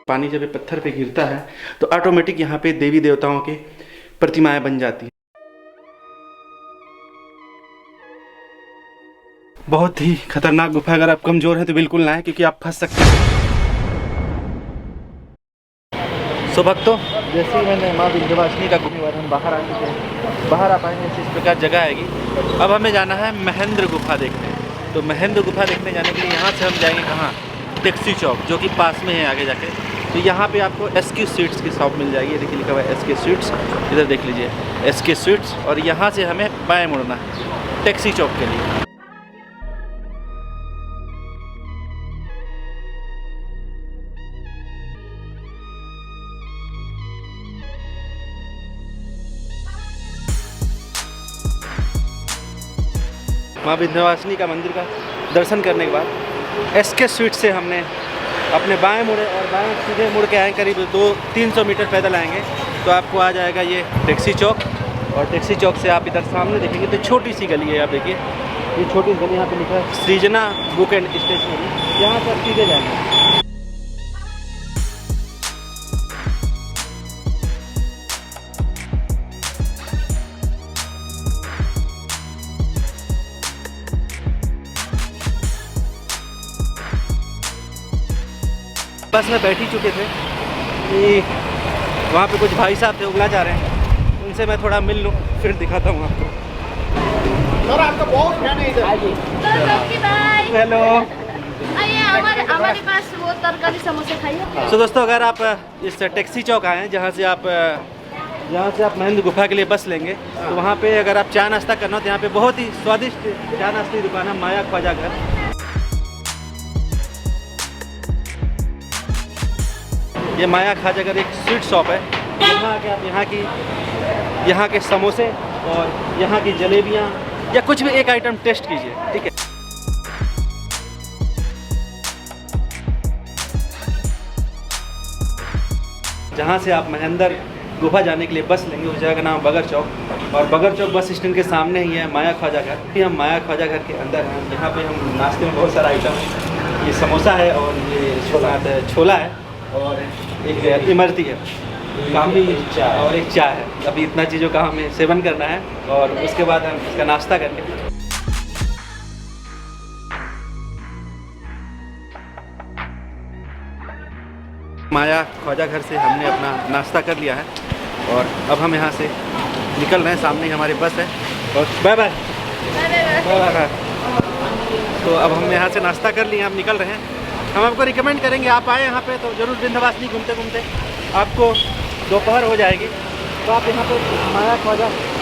पानी जब ये पत्थर पे गिरता है तो ऑटोमेटिक यहाँ पे देवी देवताओं के प्रतिमाएं बन जाती हैं। बहुत ही खतरनाक गुफा, अगर आप कमज़ोर हैं तो बिल्कुल ना है क्योंकि आप फंस सकते हैं। सो भक्तों, जैसे ही मैंने माँ विंध्यवासिनी का गुफा हम बाहर आ चुके हैं, बाहर आ पाएंगे इस प्रकार जगह आएगी। अब हमें जाना है महेंद्र गुफा देखने। तो महेंद्र गुफा देखने जाने के लिए यहाँ से हम जाएंगे कहाँ, टैक्सी चौक, जो कि पास में है आगे जाके। तो यहाँ पे आपको SK स्वीट्स की शॉप मिल जाएगी। देखिए लिखा हुआ है SK स्वीट्स, इधर देख लीजिए SK स्वीट्स। और यहाँ से हमें बाएँ मुड़ना है टैक्सी चौक के लिए। माँ विंध्यवासिनी का मंदिर का दर्शन करने के बाद SK स्वीट से हमने अपने बाएं मुड़े और बाएं सीधे मुड़ के आए, करीब 200-300 मीटर पैदल आएंगे तो आपको आ जाएगा ये टैक्सी चौक। और टैक्सी चौक से आप इधर सामने देखेंगे तो छोटी सी गली है। आप देखिए ये छोटी सी गली, यहाँ पे लिखा है सृजना बुक एंड स्टेशनरी। यहाँ से आप सीधे जाएंगे। बस में बैठ ही चुके थे कि वहाँ पे कुछ भाई साहब थे, उगला जा रहे हैं, उनसे मैं थोड़ा मिल लूँ फिर दिखाता हूँ आपको। सर आपका बहुत फैन है इधर। हेलो, हमारे पास वो तरकारी समोसे खाइए। तो दोस्तों, अगर आप इस टैक्सी चौक आए हैं जहाँ से आप महेंद्र गुफा के लिए बस लेंगे, तो वहाँ पे अगर आप चाय नाश्ता करना हो तो यहाँ पे बहुत ही स्वादिष्ट चाय नाश्ते की दुकान है, माया ख्वाजा घर। ये माया ख्वाजा घर एक स्वीट शॉप है। यहाँ आके आप यहाँ के समोसे और यहाँ की जलेबियाँ या कुछ भी एक आइटम टेस्ट कीजिए, ठीक है। जहाँ से आप महेंद्र गुफा जाने के लिए बस लेंगे उस जगह का नाम बगर चौक, और बगर चौक बस स्टैंड के सामने ही है माया ख्वाजा घर। हम माया ख्वाजा घर के अंदर हैं। यहाँ पे हम नाश्ते में बहुत सारा आइटम है। ये समोसा है और ये छोला है और एक इमरती है, काफ़ी और एक चाय है। अभी इतना चीज़ों का हमें सेवन करना है और उसके बाद हम इसका नाश्ता करेंगे। माया ख्वाजा घर से हमने अपना नाश्ता कर लिया है और अब हम यहाँ से निकल रहे हैं। सामने ही हमारी बस है और बाय बाय बाय बाय। तो अब हम यहाँ से नाश्ता कर लिए, हम निकल रहे हैं। हम आपको रिकमेंड करेंगे आप आए यहाँ पे तो ज़रूर विंध्यवासिनी घूमते घूमते आपको दोपहर हो जाएगी, तो आप यहाँ पे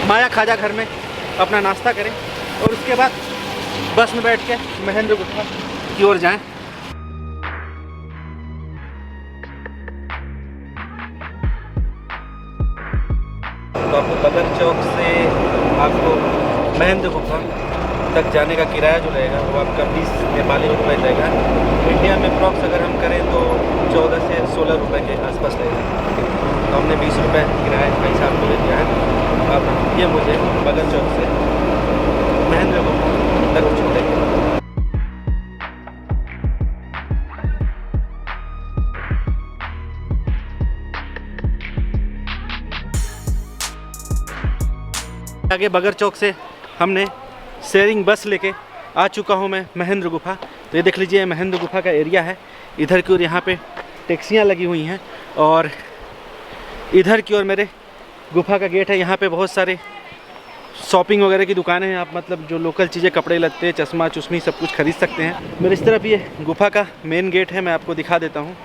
माया ख्वाजा घर में अपना नाश्ता करें और उसके बाद बस में बैठ के महेंद्र गुफा की ओर जाएं। तो आपको बगर चौक से आपको महेंद्र गुफा तक जाने का किराया जो रहेगा वो आपका 20 नेपाली रुपये रहेगा। इंडिया में प्रॉक्स अगर हम करें तो 14 से 16 रुपये के आसपास रहेगा। तो हमने 20 रुपये किराया का हिसाब को ले दिया है। अब ये मुझे बगर चौक से महेंद्र गुफा तक छोड़ेंगे। आगे बगर चौक से हमने शेयरिंग बस लेके आ चुका हूँ मैं महेंद्र गुफा। तो ये देख लीजिए महेंद्र गुफा का एरिया है। इधर की ओर यहाँ पे टैक्सियाँ लगी हुई हैं और इधर की ओर मेरे गुफा का गेट है। यहाँ पे बहुत सारे शॉपिंग वगैरह की दुकानें हैं। आप मतलब जो लोकल चीज़ें, कपड़े लत्ते, चश्मा चुश्मी सब कुछ खरीद सकते हैं। मेरे इस तरफ ये गुफा का मेन गेट है, मैं आपको दिखा देता हूँ।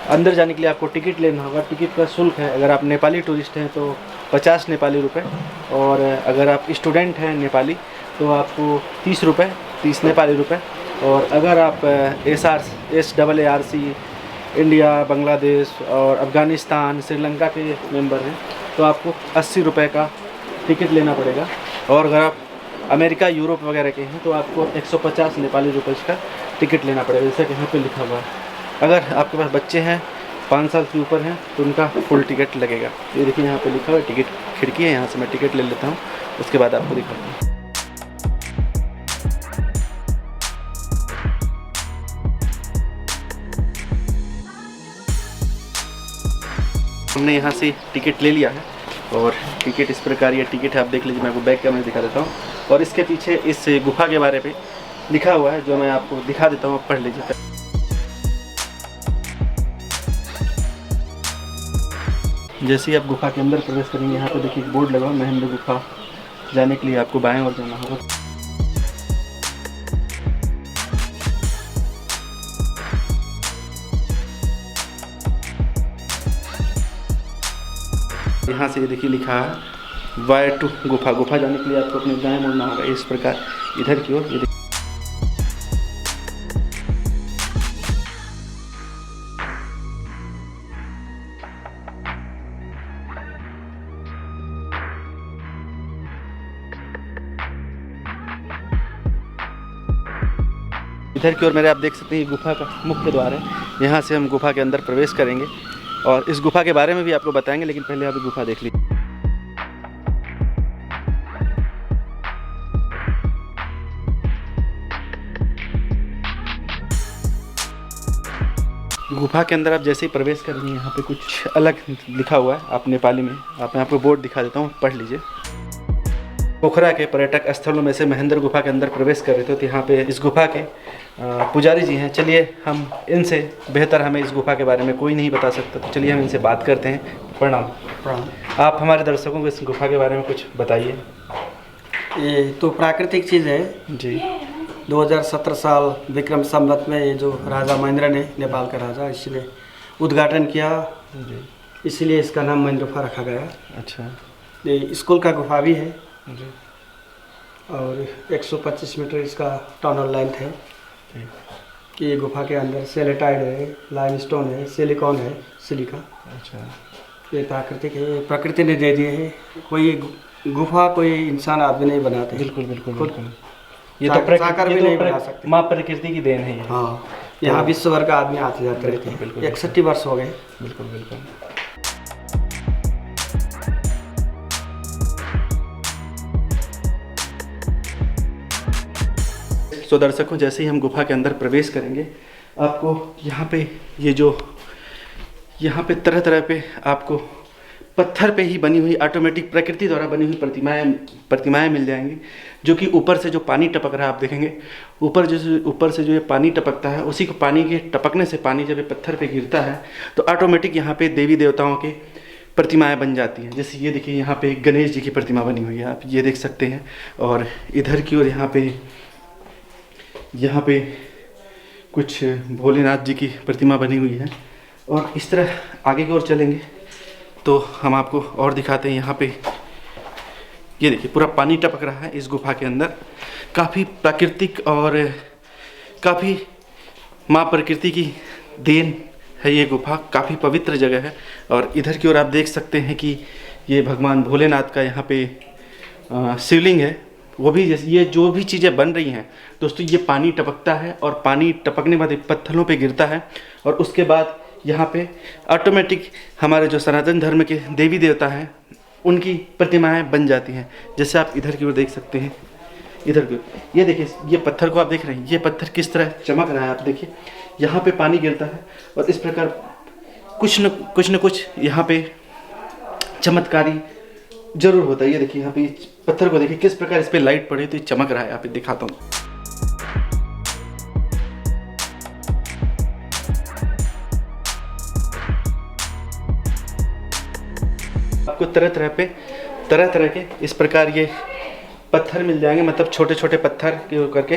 अंदर जाने के लिए आपको टिकट लेना होगा। टिकट का शुल्क है, अगर आप नेपाली टूरिस्ट हैं तो 50 नेपाली रुपये, और अगर आप स्टूडेंट हैं नेपाली तो आपको 30 रुपये, 30 नेपाली रुपये। और अगर आप SARC इंडिया, बांग्लादेश और अफ़गानिस्तान, श्रीलंका के मेंबर हैं तो आपको 80 रुपये का टिकट लेना पड़ेगा। और अगर आप अमेरिका, यूरोप वगैरह के हैं तो आपको 150 नेपाली रुपये का टिकट लेना पड़ेगा, जैसा कि यहाँ पे लिखा हुआ है। अगर आपके पास बच्चे हैं 5 साल के ऊपर हैं तो उनका फुल टिकट लगेगा। ये देखिए यहाँ पे लिखा हुआ है टिकट खिड़की है, यहाँ से मैं टिकट ले लेता हूँ, उसके बाद आपको दिखाता हूँ। हमने यहाँ से टिकट ले लिया है और टिकट इस प्रकार ये टिकट है, आप देख लीजिए। मैं आपको बैक कैमरा दिखा देता हूँ और इसके पीछे इस गुफा के बारे में लिखा हुआ है जो मैं आपको दिखा देता हूँ, आप पढ़ लीजिए। जैसे ही आप गुफा के अंदर प्रवेश करेंगे, यहाँ पे देखिए एक बोर्ड लगा हुआ है, महेंद्र गुफा। जाने के लिए आपको बाएं ओर जाना होगा। यहाँ से ये देखिए लिखा है वाय टू गुफा। गुफा जाने के लिए आपको अपने दाएं मुड़ना होगा इस प्रकार इधर की ओर। ये इधर की ओर मेरे आप देख सकते हैं, ये गुफा का मुख्य द्वार है। यहाँ से हम गुफा के अंदर प्रवेश करेंगे और इस गुफा के बारे में भी आपको बताएंगे, लेकिन पहले आप गुफा देख लीजिए। गुफा के अंदर आप जैसे ही प्रवेश करेंगे, यहाँ पे कुछ अलग लिखा हुआ है आप नेपाली में। मैं आपको बोर्ड दिखा देता हूँ, पढ़ लीजिए। पोखरा के पर्यटक स्थलों में से महेंद्र गुफा के अंदर प्रवेश कर रहे थे, तो यहाँ पे इस गुफा के पुजारी जी हैं। चलिए हम इनसे, बेहतर हमें इस गुफा के बारे में कोई नहीं बता सकता, तो चलिए हम इनसे बात करते हैं। प्रणाम। प्रणाम। आप हमारे दर्शकों को इस गुफा के बारे में कुछ बताइए। ये तो प्राकृतिक चीज़ है जी। 2017 साल विक्रम संवत में ये जो राजा महेंद्र ने, नेपाल का राजा, इसने उद्घाटन किया जी, इसलिए इसका नाम महेंद्र गुफा रखा गया। अच्छा। ये स्कूल का गुफा भी है जी। और 125 मीटर इसका टनल लेंथ है। कि ये गुफा के अंदर सेलेटाइड है, लाइमस्टोन है, सिलिकॉन है, सिलिका। अच्छा। ये प्राकृतिक है, ये प्रकृति ने दे दिए हैं। कोई गुफा कोई इंसान आदमी नहीं बनाते। बिल्कुल बिल्कुल खुद बिल्कुल। ये तो साकार भी नहीं बना सकते। माँ प्रकृति की देन है ये। हाँ, यहाँ विश्व भर का आदमी आते जाते रहते हैं। बिल्कुल। 61 वर्ष हो गए। बिल्कुल बिल्कुल। तो दर्शकों, जैसे ही हम गुफा के अंदर प्रवेश करेंगे, आपको यहाँ पे ये जो यहाँ पे तरह तरह पे आपको पत्थर पे ही बनी हुई ऑटोमेटिक प्रकृति द्वारा बनी हुई प्रतिमाएं मिल जाएंगी, जो कि ऊपर से जो पानी टपक रहा है आप देखेंगे, ऊपर से जो ये पानी टपकता है, उसी को पानी के टपकने से पानी जब ये पत्थर पे गिरता है तो ऑटोमेटिक यहाँ पे देवी देवताओं के प्रतिमाएं बन जाती हैं। जैसे ये देखिए, यहाँ पे गणेश जी की प्रतिमा बनी हुई है, आप ये देख सकते हैं। और इधर की ओर यहाँ पे कुछ भोलेनाथ जी की प्रतिमा बनी हुई है। और इस तरह आगे की ओर चलेंगे तो हम आपको और दिखाते हैं। यहाँ पे ये देखिए, पूरा पानी टपक रहा है इस गुफा के अंदर। काफ़ी प्राकृतिक और काफ़ी माँ प्रकृति की देन है ये गुफा, काफ़ी पवित्र जगह है। और इधर की ओर आप देख सकते हैं कि ये भगवान भोलेनाथ का यहाँ पे शिवलिंग है। वो भी जैसे ये जो भी चीज़ें बन रही हैं दोस्तों, ये पानी टपकता है और पानी टपकने के बाद पत्थरों पे गिरता है और उसके बाद यहाँ पे ऑटोमेटिक हमारे जो सनातन धर्म के देवी देवता हैं उनकी प्रतिमाएं बन जाती हैं। जैसे आप इधर की ओर देख सकते हैं, इधर की ये देखिए, ये पत्थर को आप देख रहे हैं, ये पत्थर किस तरह चमक रहा है। आप देखिए, यहाँ पे पानी गिरता है और इस प्रकार कुछ न कुछ यहाँ पे चमत्कारी जरूर होता है। ये देखिए, यहाँ पे पत्थर को देखिए किस प्रकार इस पे लाइट पड़े तो ये चमक रहा है। यहाँ पे दिखाता हूँ, आपको तरह तरह के इस प्रकार ये पत्थर मिल जाएंगे। मतलब छोटे छोटे पत्थर के करके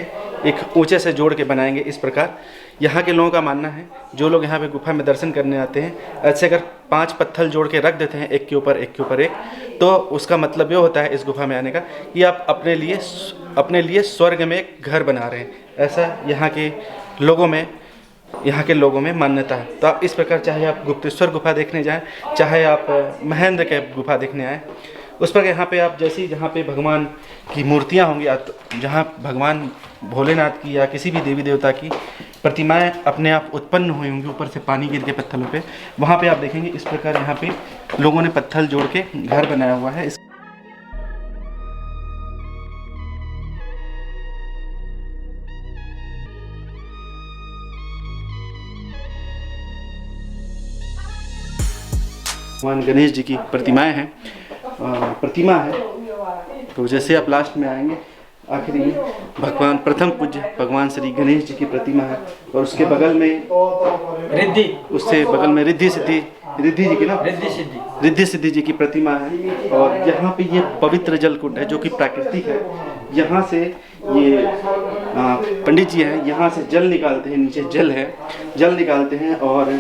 एक ऊंचे से जोड़ के बनाएंगे इस प्रकार। यहाँ के लोगों का मानना है, जो लोग यहाँ पे गुफा में दर्शन करने आते हैं, ऐसे अगर 5 पत्थर जोड़ के रख देते हैं एक के ऊपर एक, तो उसका मतलब ये होता है इस गुफा में आने का कि आप अपने लिए स्वर्ग में एक घर बना रहे हैं। ऐसा यहाँ के लोगों में मान्यता है। तो आप इस प्रकार, चाहे आप गुप्तेश्वर गुफा देखने जाएं, चाहे आप महेंद्र के गुफा देखने आएँ, उस पर यहाँ पे आप जैसे जहाँ पे भगवान की मूर्तियाँ होंगी, जहाँ भगवान भोलेनाथ की या किसी भी देवी देवता की प्रतिमाएं अपने आप उत्पन्न हुई होंगी ऊपर से पानी गिर के पत्थरों पे। वहाँ पे आप देखेंगे इस प्रकार यहाँ पे लोगों ने पत्थर जोड़ के घर बनाया हुआ है। भगवान गणेश जी की प्रतिमाएं हैं, प्रतिमा है। तो जैसे आप लास्ट में आएंगे आखिरी में भगवान प्रथम पूज्य भगवान श्री गणेश जी की प्रतिमा है और उसके बगल में रिद्धि, उससे बगल में रिद्धि जी की ना रिद्धि सिद्धि जी की प्रतिमा है। और यहाँ पे ये पवित्र जल कुंड है जो कि प्राकृतिक है। यहाँ से ये पंडित जी हैं, यहाँ से जल निकालते हैं, नीचे जल है, जल निकालते हैं और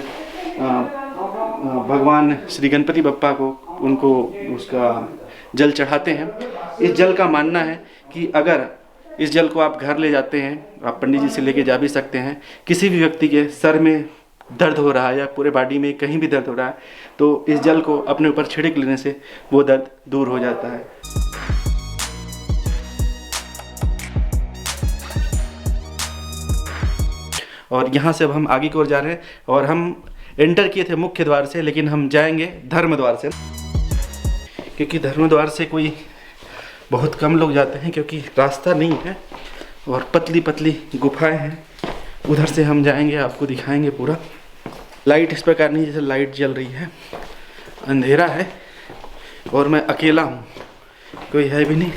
भगवान श्री गणपति बप्पा को उनको उसका जल चढ़ाते हैं। इस जल का मानना है कि अगर इस जल को आप घर ले जाते हैं, आप पंडित जी से लेके जा भी सकते हैं, किसी भी व्यक्ति के सर में दर्द हो रहा है या पूरे बॉडी में कहीं भी दर्द हो रहा है तो इस जल को अपने ऊपर छिड़क लेने से वो दर्द दूर हो जाता है। और यहाँ से अब हम आगे की ओर जा रहे हैं और हम एंटर किए थे मुख्य द्वार से, लेकिन हम जाएंगे धर्म द्वार से, क्योंकि धर्म द्वार से कोई बहुत कम लोग जाते हैं क्योंकि रास्ता नहीं है और पतली पतली गुफाएं हैं। उधर से हम जाएंगे, आपको दिखाएंगे पूरा। लाइट इस प्रकार नहीं जैसे लाइट जल रही है, अंधेरा है और मैं अकेला हूँ, कोई है भी नहीं,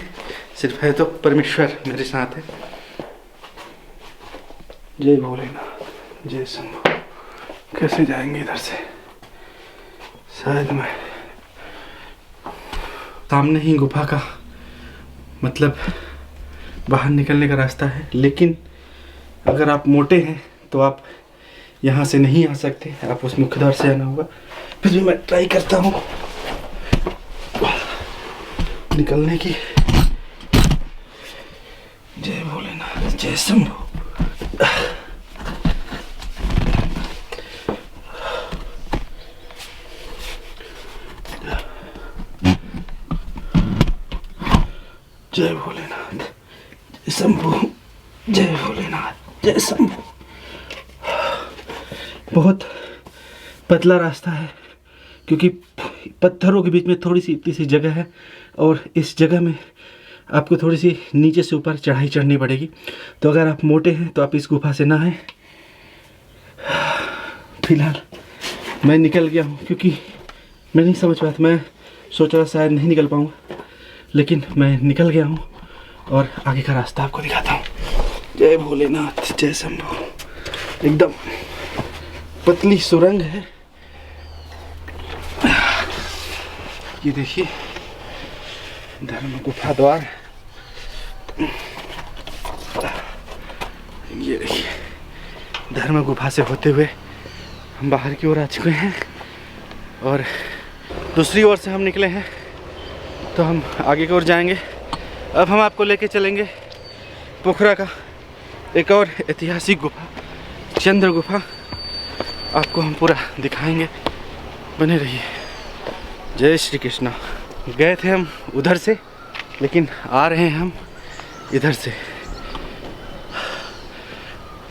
सिर्फ है तो परमेश्वर मेरे साथ है। जय भोलेनाथ, जय शंभू। कैसे जाएंगे इधर से? शायद मैं सामने ही गुफा का मतलब बाहर निकलने का रास्ता है, लेकिन अगर आप मोटे हैं तो आप यहाँ से नहीं आ सकते, आप उस मुख्य द्वार से आना होगा। फिर भी मैं ट्राई करता हूँ निकलने की। जय भोलेनाथ, जय शंभू। जय भोलेनाथ, जय शंभू, जय भोलेनाथ, जय शंभू। बहुत पतला रास्ता है क्योंकि पत्थरों के बीच में थोड़ी सी इतनी सी जगह है और इस जगह में आपको थोड़ी सी नीचे से ऊपर चढ़ाई चढ़नी पड़ेगी। तो अगर आप मोटे हैं तो आप इस गुफा से ना आए। फिलहाल मैं निकल गया हूँ क्योंकि मैं नहीं समझ पाया था, मैं सोच रहा शायद नहीं निकल पाऊँगा, लेकिन मैं निकल गया हूँ और आगे का रास्ता आपको दिखाता हूँ। जय भोलेनाथ, जय शंभू। एकदम पतली सुरंग है, ये देखिए धर्म गुफा द्वार। ये देखिए धर्म गुफा से होते हुए हम बाहर की ओर आ चुके हैं और दूसरी ओर से हम निकले हैं तो हम आगे की ओर जाएंगे। अब हम आपको लेके चलेंगे पोखरा का एक और ऐतिहासिक गुफा, चंद्र गुफा। आपको हम पूरा दिखाएंगे, बने रहिए। जय श्री कृष्णा। गए थे हम उधर से, लेकिन आ रहे हैं हम इधर से।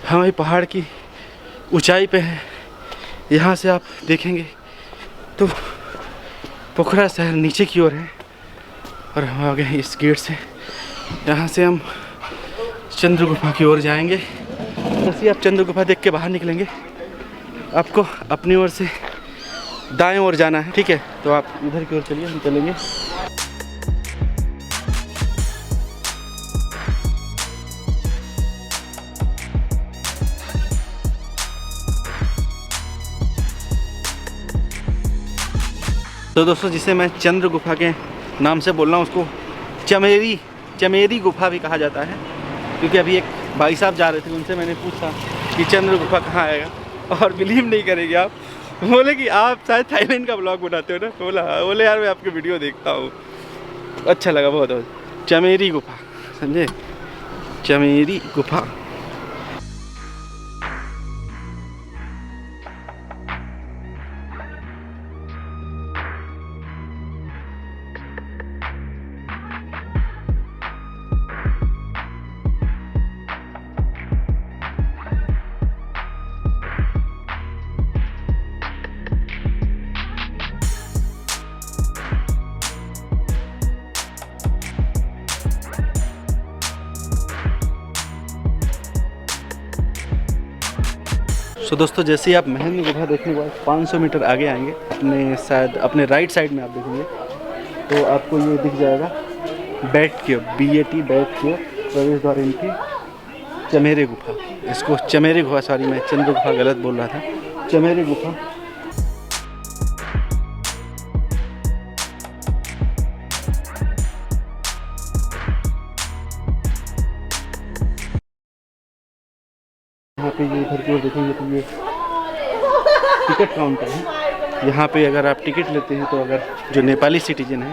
हम ये पहाड़ की ऊंचाई पे हैं, यहाँ से आप देखेंगे तो पोखरा शहर नीचे की ओर है और हम आ गए हैं इस गेट से। यहाँ से हम चंद्र गुफा की ओर जाएंगे। जैसे आप चंद्र गुफा देख के बाहर निकलेंगे, आपको अपनी ओर से दाएं ओर जाना है, ठीक है? तो आप इधर की ओर चलिए, हम चलेंगे। तो दोस्तों, जिसे मैं चंद्र गुफा के नाम से बोल रहा हूँ उसको चमेरी गुफा भी कहा जाता है, क्योंकि अभी एक भाई साहब जा रहे थे, उनसे मैंने पूछा कि चंद्र गुफा कहाँ आएगा, और बिलीव नहीं करेंगे आप, बोले कि आप शायद थाईलैंड का ब्लॉग बनाते हो ना। बोले यार मैं आपके वीडियो देखता हूँ, अच्छा लगा बहुत। चमेरी गुफा, समझे? चमेरी गुफा। तो दोस्तों जैसे ही आप महंगी गुफा देखने के बाद 500 मीटर आगे आएंगे, अपने शायद अपने राइट साइड में आप देखेंगे तो आपको ये दिख जाएगा बैट क्यों BAT बैट क्यों प्रवेश द्वार इनकी चमेरे गुफा। इसको चमेरे गुफा, सॉरी मैं चंद्र गुफा गलत बोल रहा था, चमेरे गुफा। यहाँ पे ये इधर की ओर देखेंगे तो ये टिकट काउंटर है। यहाँ पे अगर आप टिकट लेते हैं तो अगर जो नेपाली सिटीजन है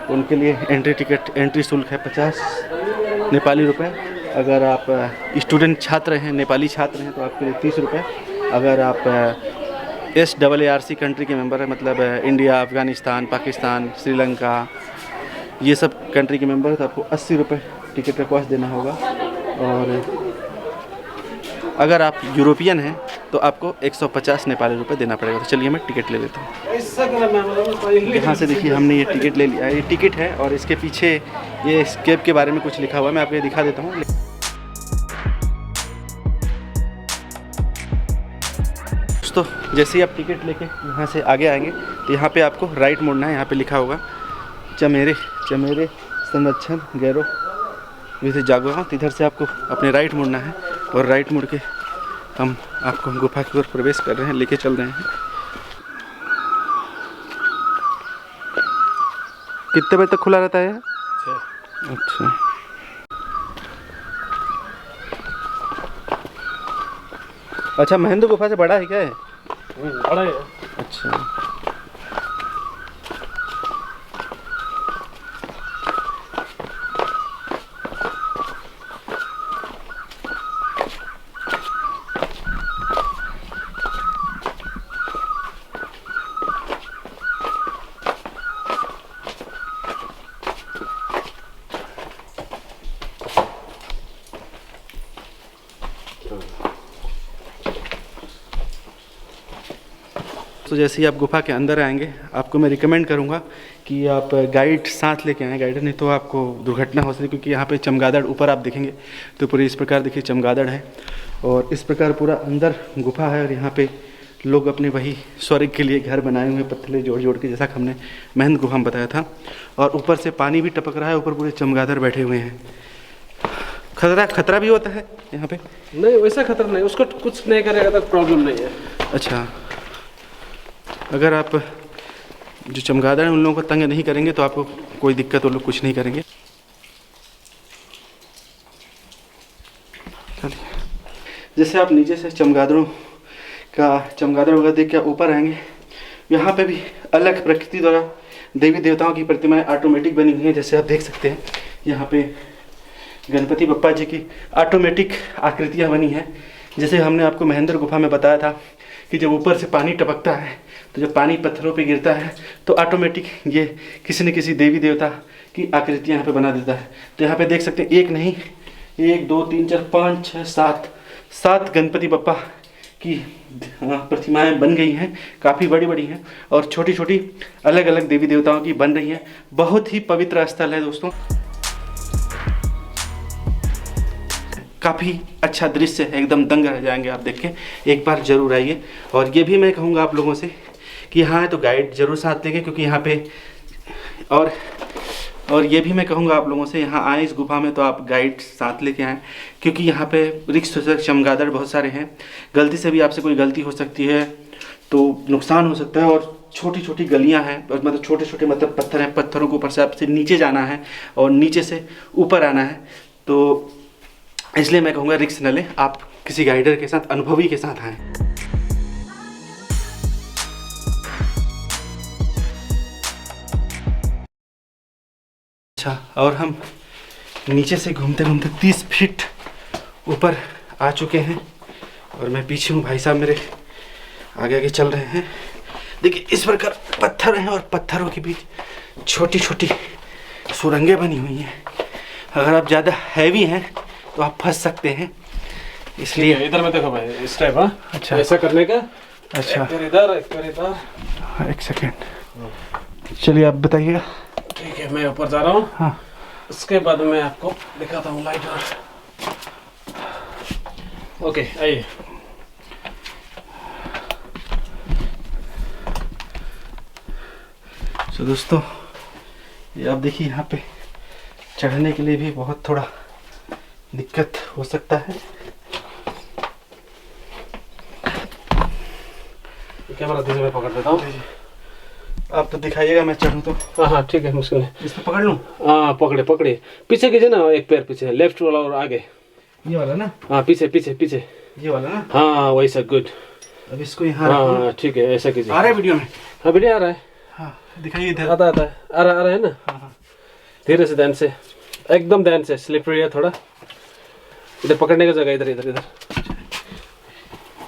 उनके लिए एंट्री शुल्क है 50 नेपाली रुपए। अगर आप स्टूडेंट छात्र हैं, नेपाली छात्र हैं तो आपके लिए 30 रुपये। अगर आप SAARC कंट्री के मेंबर हैं, मतलब इंडिया, अफ़गानिस्तान, पाकिस्तान, श्रीलंका, ये सब कंट्री के मेंबर हैं तो आपको 80 रुपये टिकट का कॉस्ट देना होगा। और अगर आप यूरोपियन हैं तो आपको 150 नेपाली रुपये देना पड़ेगा। तो चलिए मैं टिकट ले लेता हूँ। यहाँ से देखिए हमने ये टिकट ले लिया है, ये टिकट है और इसके पीछे ये स्केप के बारे में कुछ लिखा हुआ है, मैं आपको दिखा देता हूँ। दोस्तों जैसे ही आप टिकट लेके यहाँ से आगे आएंगे तो यहाँ पे आपको राइट मुड़ना है। यहाँ पे लिखा होगा चमेरे संरक्षण गैरो विधि जागो। तो इधर से आपको अपने राइट मुड़ना है और राइट मुड़ के हम आपको गुफा की ओर प्रवेश कर रहे हैं, लेके चल रहे हैं। कितने बजे तक खुला रहता है? अच्छा, अच्छा महेंद्र गुफा से बड़ा है क्या है? बड़ा है। अच्छा, तो जैसे ही आप गुफा के अंदर आएंगे आपको मैं रिकमेंड करूंगा कि आप गाइड साथ लेके आएँ। गाइड नहीं तो आपको दुर्घटना हो सकती है, क्योंकि यहाँ पे चमगादड़ ऊपर आप देखेंगे तो पूरी इस प्रकार देखिए चमगादड़ है और इस प्रकार पूरा अंदर गुफा है। और यहाँ पे लोग अपने वही स्वर्ग के लिए घर बनाए हुए पत्थर जोड़ जोड़ के, जैसा कि हमने महंत गुफा में बताया था। और ऊपर से पानी भी टपक रहा है, ऊपर पूरे चमगादड़ बैठे हुए हैं। खतरा भी होता है यहाँ पे? नहीं, वैसा खतरा नहीं, उसको कुछ नहीं करेगा तो प्रॉब्लम नहीं है। अच्छा, अगर आप जो चमगादड़ हैं उन लोगों को तंग नहीं करेंगे तो आपको कोई दिक्कत, वो लोग कुछ नहीं करेंगे। चलिए, जैसे आप नीचे से चमगादड़ों वगैरह देख के ऊपर आएंगे, यहाँ पे भी अलग प्रकृति द्वारा देवी देवताओं की प्रतिमाएं ऑटोमेटिक बनी हुई हैं। जैसे आप देख सकते हैं यहाँ पे गणपति बप्पा जी की ऑटोमेटिक आकृतियाँ बनी हैं। जैसे हमने आपको महेंद्र गुफा में बताया था कि जब ऊपर से पानी टपकता है तो जब पानी पत्थरों पे गिरता है तो ऑटोमेटिक ये किसी न किसी देवी देवता की आकृतियाँ यहाँ पे बना देता है। तो यहाँ पे देख सकते हैं एक नहीं, 1 2 3 4 5 6 7 गणपति बप्पा की प्रतिमाएं बन गई हैं। काफ़ी बड़ी बड़ी हैं और छोटी छोटी अलग अलग देवी देवताओं की बन रही हैं। बहुत ही पवित्र स्थल है दोस्तों, काफ़ी अच्छा दृश्य है, एकदम दंग रह जाएंगे आप देख के। एक बार ज़रूर आइए। और ये भी मैं कहूँगा आप लोगों से कि यहाँ है तो गाइड ज़रूर साथ लेंगे, क्योंकि यहाँ पे और ये भी मैं कहूँगा आप लोगों से, यहाँ आए इस गुफा में तो आप गाइड साथ लेके आएँ, क्योंकि यहाँ पे रिक्स हो सकता, चमगादड़ बहुत सारे हैं। गलती से भी आपसे कोई गलती हो सकती है तो नुकसान हो सकता है। और छोटी छोटी गलियाँ हैं, मतलब छोटे छोटे मतलब पत्थर हैं, पत्थरों के ऊपर से आपसे नीचे जाना है और नीचे से ऊपर आना है। तो इसलिए मैं कहूँगा रिस्क न लें, आप किसी गाइडर के साथ, अनुभवी के साथ आएँ। अच्छा, और हम नीचे से घूमते घूमते 30 फीट ऊपर आ चुके हैं और मैं पीछे हूँ, भाई साहब मेरे आगे आगे चल रहे हैं। देखिए इस प्रकार पत्थर हैं और पत्थरों के बीच छोटी छोटी सुरंगें बनी हुई हैं। अगर आप ज़्यादा हैवी हैं तो आप फंस सकते हैं, इसलिए इधर में देखो भाई, इस टाइप। हाँ, अच्छा, ऐसा करने का। अच्छा, इधर एक सेकेंड, चलिए आप बताइएगा। ठीक है, मैं ऊपर जा रहा हूँ। हाँ, उसके बाद मैं आपको दिखाता हूँ लाइट। और ओके, आइए। तो दोस्तों ये आप देखिए यहाँ पे चढ़ने के लिए भी बहुत थोड़ा दिक्कत हो सकता है। कैमरा दीजिए, मैं पकड़ देता हूँ। आप तो दिखाइएगा, मैं चढ़ूँ तो। हाँ हाँ ठीक है, मुश्किल है। इस पे पकड़ लूँ? हाँ पकड़े पकड़े, पीछे कीजिए ना, एक पैर पीछे, लेफ्ट वाला और आगे। ये वाला ना? हाँ पीछे पीछे पीछे, ये वाला ना? हाँ वैसा, गुड। अब इसको यहाँ हाँ ठीक है, ऐसा कीजिए। आ रहा है वीडियो में? हाँ वीडियो आ रहा है। हाँ दिखाइए इधर। आता आता है, आ रहा है ना। हाँ। धीरे से, ध्यान से, एकदम ध्यान से, स्लिपरी है थोड़ा। इधर पकड़ने का जगह, इधर इधर इधर।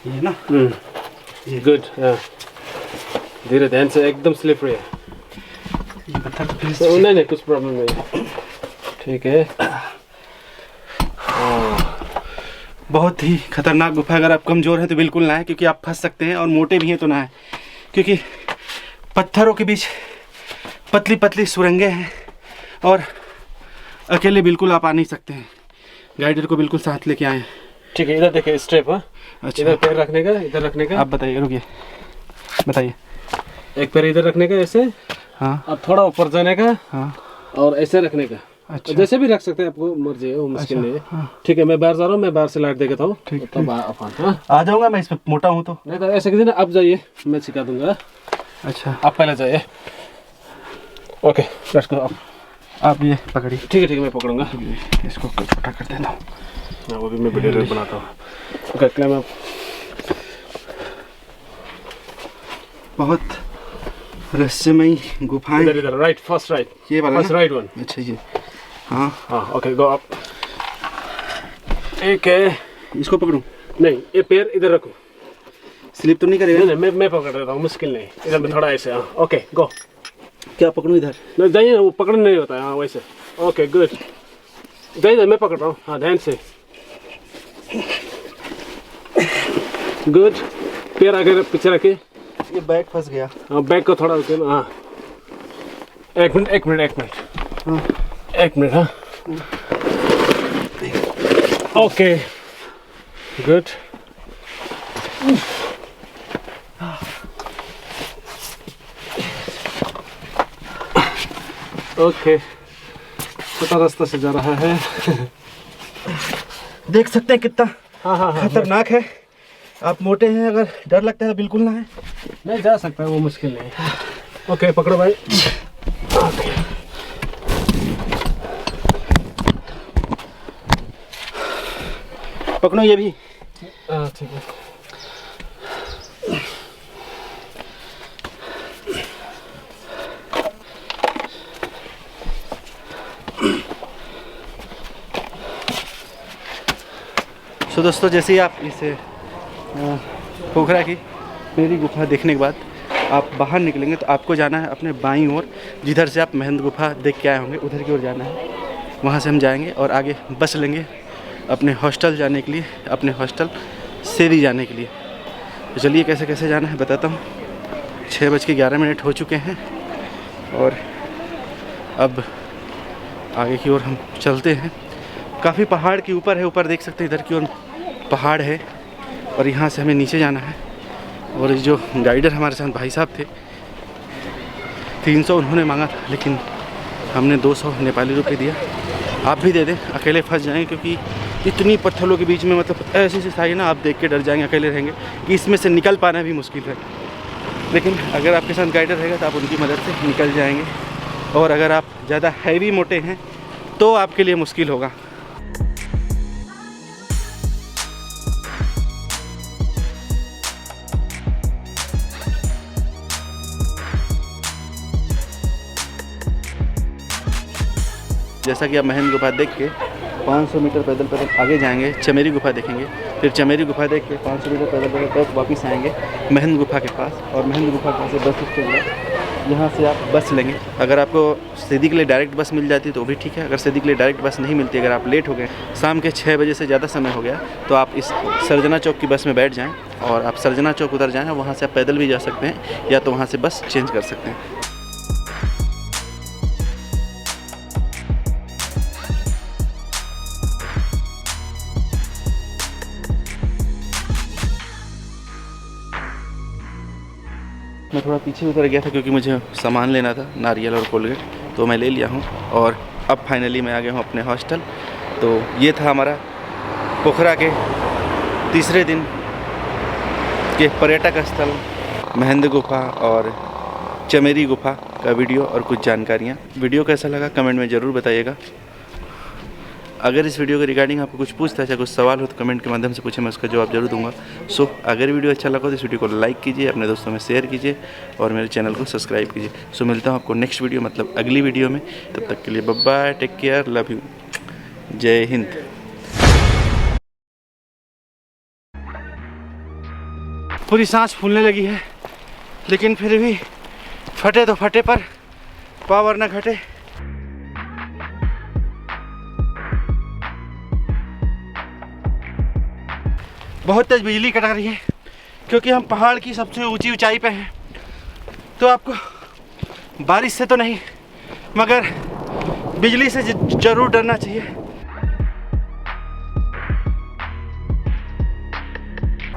ये ना? गुड। हाँ धीरे, ध्यान से, एकदम स्लिपरी है। ये पत्थर तो फिर नहीं नहीं, कुछ प्रॉब्लम नहीं, ठीक है। बहुत ही खतरनाक गुफा। अगर आप कमज़ोर हैं तो बिल्कुल ना है, क्योंकि आप फंस सकते हैं, और मोटे भी हैं तो ना है, क्योंकि पत्थरों के बीच पतली पतली सुरंगें हैं और अकेले बिल्कुल आप आ नहीं सकते हैं। गाइडर को बिल्कुल साथ लेके आए। ठीक है, इधर देखिए स्टेप। हाँ अच्छा, इधर पैर रखने का, इधर रखने का। आप बताइए, रुकिए, बताइए। एक पैर इधर रखने का ऐसे, हाँ, अब थोड़ा ऊपर जाने का, हाँ, और ऐसे रखने का। अच्छा, जैसे भी रख सकते हैं, आपको मर्जी है, वो मुश्किल नहीं है। हाँ, ठीक है, मैं बाहर जा रहा हूँ, मैं बाहर से लाइट देता हूँ। ठीक, तब हाँ आ जाऊंगा मैं, इस पे मोटा हूँ तो। नहीं तो ऐसे कीजिए ना, आप जाइए, मैं सिखा दूंगा। अच्छा, आप पहले जाइए। Okay let's go. आप ये पकड़िए। ठीक है, मैं पकड़ूंगा। इसको छोटा कर देता हूँ। हाँ वो भी मैं वीडियो बनाता हूँ। Okay climb up. बहुत रहस्यमयी गुफाएं। इधर इधर, राइट, फर्स्ट राइट, ये वाला फर्स्ट ना? Right one. अच्छा ये, हाँ हाँ ओके, गो अप। ठीक है, इसको पकड़ूं? नहीं ये पैर इधर रखो। स्लिप तो नहीं करेगा? नहीं नहीं, मैं पकड़ देता हूँ, मुश्किल नहीं। इधर में थोड़ा ऐसे। हाँ ओके गो। क्या पकड़ूं इधर? नहीं जाइए ना, वो पकड़ने नहीं होता है। हाँ वैसे, ओके गुड। जाइए, मैं पकड़ रहा हूँ। हाँ ध्यान से, गुड। पैर आगे पीछे रखे। ये बैग फंस गया। हाँ बैग को थोड़ा रुके ना। हाँ एक मिनट एक मिनट एक मिनट, हाँ, एक मिनट। हाँ ओके गुड। ओके, छोटा रास्ता से जा रहा है। देख सकते हैं कितना हाँ हाँ हाँ, खतरनाक है। आप मोटे हैं, अगर डर लगता है तो बिल्कुल ना है। नहीं जा सकता है, वो मुश्किल नहीं। ओके पकड़ो भाई। ओके पकड़ो ये भी। हाँ ठीक है। तो दोस्तों, जैसे ही आप इस पोखरा की मेरी गुफा देखने के बाद आप बाहर निकलेंगे तो आपको जाना है अपने बाईं ओर, जिधर से आप महंत गुफा देख के आए होंगे, उधर की ओर जाना है। वहाँ से हम जाएंगे और आगे बस लेंगे अपने हॉस्टल जाने के लिए, अपने हॉस्टल सेरी जाने के लिए। तो चलिए कैसे कैसे जाना है बताता हूँ। 6:11 हो चुके हैं और अब आगे की ओर हम चलते हैं। काफ़ी पहाड़ के ऊपर है, ऊपर देख सकते हैं, इधर की ओर पहाड़ है और यहाँ से हमें नीचे जाना है। और जो गाइडर हमारे साथ भाई साहब थे, 300 उन्होंने मांगा था, लेकिन हमने 200 नेपाली रुपये दिया। आप भी दे दें, अकेले फंस जाएंगे, क्योंकि इतनी पत्थरों के बीच में, मतलब ऐसी साई ना, आप देख के डर जाएंगे, अकेले रहेंगे कि इसमें से निकल पाना भी मुश्किल है। लेकिन अगर आपके साथ गाइडर रहेगा तो आप उनकी मदद से निकल जाएंगे। और अगर आप ज़्यादा हैवी मोटे हैं तो आपके लिए मुश्किल होगा। जैसा कि आप महंत गुफा देख के 500 मीटर पैदल पैदल आगे जाएंगे, चमेरी गुफा देखेंगे, फिर चमेरी गुफा देख के 500 मीटर पैदल पैदल बैक वापस आएंगे महंत गुफा के पास। और महंत गुफा के पास से बस स्टैंड है, यहाँ से आप बस लेंगे। अगर आपको सीधी के लिए डायरेक्ट बस मिल जाती तो भी ठीक है। अगर सीधी के लिए डायरेक्ट बस नहीं मिलती, अगर आप लेट हो गए, शाम के 6 बजे से ज़्यादा समय हो गया, तो आप इस सर्जना चौक की बस में बैठ जाएँ और आप सर्जना चौक उतर जाएँ। वहाँ से आप पैदल भी जा सकते हैं या तो वहाँ से बस चेंज कर सकते हैं। मैं थोड़ा पीछे उतर गया था क्योंकि मुझे सामान लेना था, नारियल और कोलगेट, तो मैं ले लिया हूँ। और अब फाइनली मैं आ गया हूँ अपने हॉस्टल। तो ये था हमारा पोखरा के तीसरे दिन के पर्यटक स्थल महेंद्र गुफा और चमेरी गुफा का वीडियो और कुछ जानकारियाँ। वीडियो कैसा लगा कमेंट में ज़रूर बताइएगा। अगर इस वीडियो के रिगार्डिंग आपको कुछ पूछता है, कुछ सवाल हो तो कमेंट के माध्यम से पूछे, मैं उसका जवाब जरूर दूंगा। सो अगर वीडियो अच्छा लगा तो इस वीडियो को लाइक कीजिए, अपने दोस्तों में शेयर कीजिए और मेरे चैनल को सब्सक्राइब कीजिए। सो मिलता हूँ आपको नेक्स्ट वीडियो मतलब अगली वीडियो में। तब तक के लिए bye bye, take care, love you, जय हिंद। पूरी सांस फूलने लगी है, लेकिन फिर भी फटे तो फटे पर पावर न घटे। बहुत तेज बिजली कटा रही है क्योंकि हम पहाड़ की सबसे ऊंची ऊंचाई पे हैं। तो आपको बारिश से तो नहीं मगर बिजली से जरूर डरना चाहिए।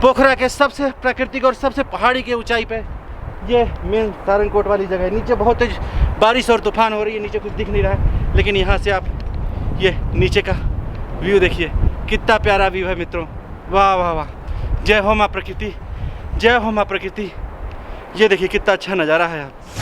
पोखरा के सबसे प्राकृतिक और सबसे पहाड़ी के ऊंचाई पे ये मेन सारंगकोट वाली जगह है। नीचे बहुत तेज बारिश और तूफान हो रही है, नीचे कुछ दिख नहीं रहा है, लेकिन यहाँ से आप ये नीचे का व्यू देखिए, कितना प्यारा व्यू है मित्रों। वाह वाह वाह, जय हो माँ प्रकृति, जय हो माँ प्रकृति। ये देखिए कितना अच्छा नज़ारा है आप।